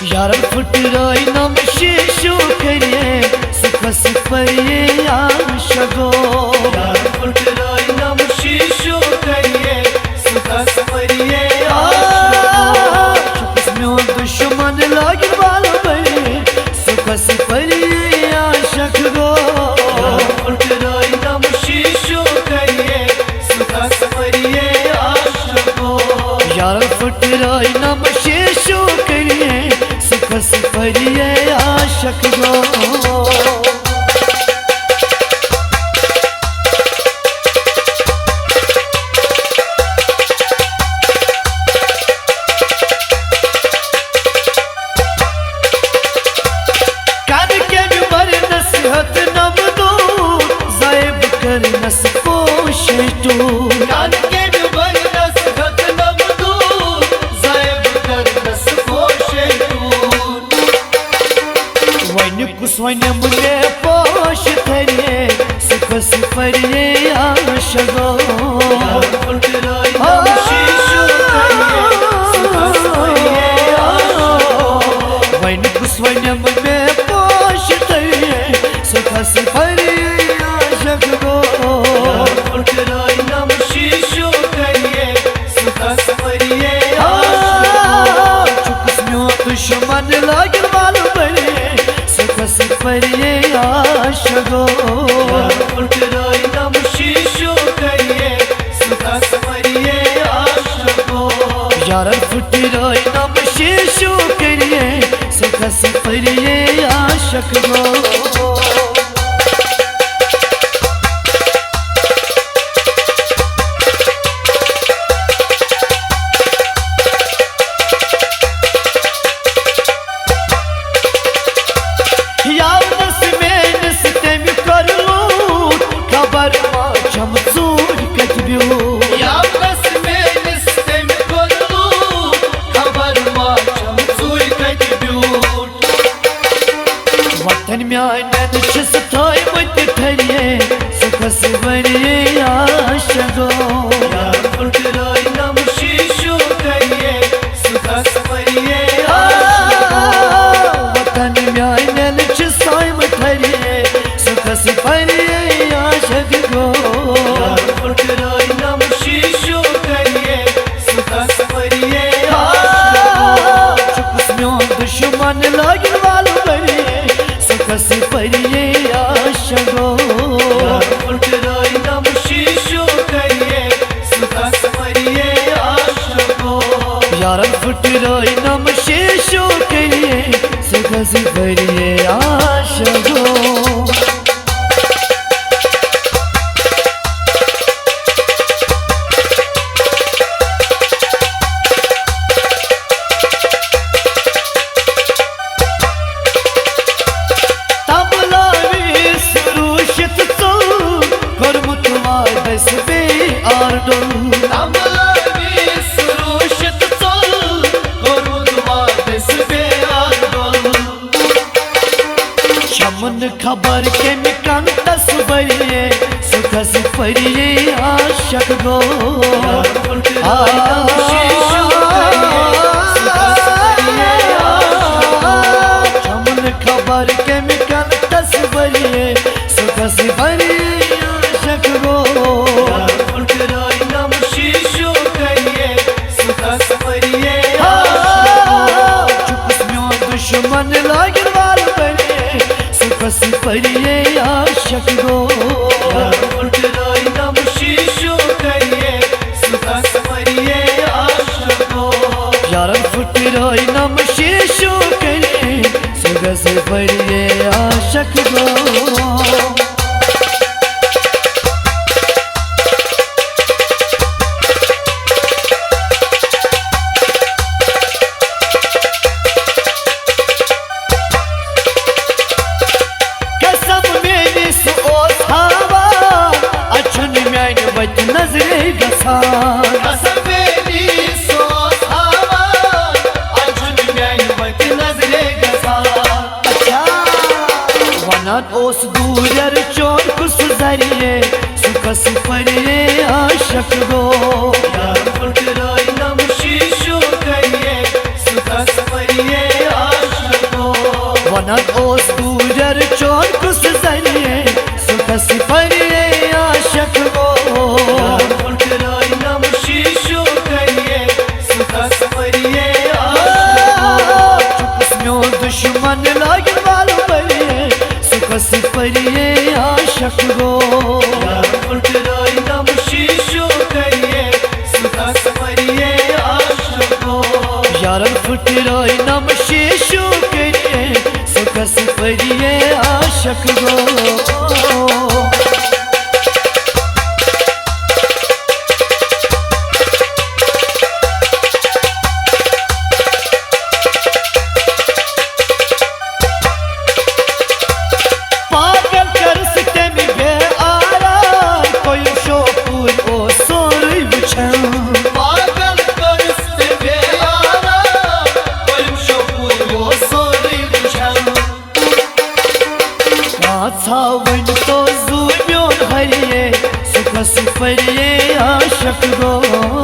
यार फुटराई नम शीशो करिए सुख सिपरिए आशगो यार फुटराई नम शीशो करिए सुख सिपरिए आशगो में दुश्मन लागिन वाला बने सुख सिपरिए आशगो यार फुटराई नम शीशो करिए सुख सिपरिए आशगो यार फुटराई नम शीशो करिए सुख सिपरिए आशगो वन मुझे पोश करिए सुख सिपरिए आशगो यार फुटराई नम शीशो करिए सुख सिपरिए आशगो वन मुझे पोश करिए सुख सिपरिए आशगो यार फुटराई नम शीशो करिए सुख सिपरिए आशगो दुश्मन लागिन वाला बने सुख सिपरिए आशगो यार फुटराई नम शीशो करिए सुख सिपरिए आशगो यार फुटराई नम शीशो करिए सुख सिपरिए आशगो सुख सिपरिए आशगो यार फुटराई नम शीशो करिए सुख सिपरिए वतन में साइम ठरिए सुख सिपरिए आशगो यार फुटराई नम शीशो करिए सुख सिपरिए आशगो दुश्मन लागिन वाला बने सुख सिपरिए आशगो यार फुटराई नम शीशो करिए सुख सिपरिए आशगो यार फुटराई नम शीशो करिए सुख सिपरिए आशगो खबर के मिकान तस्बरिए सुख सिपरिए आशगो यार फुटराई नम शीशो करिए सुख सिपरिए आशगो खबर के मिकान तस्बरिए सुख सिपरिए आशगो यार फुटराई नम शीशो करिए सुख सिपरिए आशगो दुश्मन लागिन वाला बने सुख सिपरिए आशगो यार फुटराई नम शीशो करिए सुख सिपरिए आशगो यार फुटराई नम शीशो करिए सुख सिपरिए आशगो नजरे गसान असबेली सोस हवान अजुन मैन वत नजरे गसान अच्छा वनान ओस दूर चोर कुस जरिए सुख सिपरिए आशगो यार फुटराई नम शीशो करिए सुख सिपरिए वनन ओस दूरर चोन कुस जरिए सुख सिफरिए आशक गो फुटराई नम शीशो करिए सुख सफरिए चुपस म्यो दुश्मन लागिन वालो बरिए सुख सिफरिए आशक गो फुटराई नम शीशो करिए सुख सफरिए आशको यारन फुटराई नम शीशो करिए सुख सिफरिए आशक गो वन तो जूमियों हरिए सुख सिफरिए आशक गो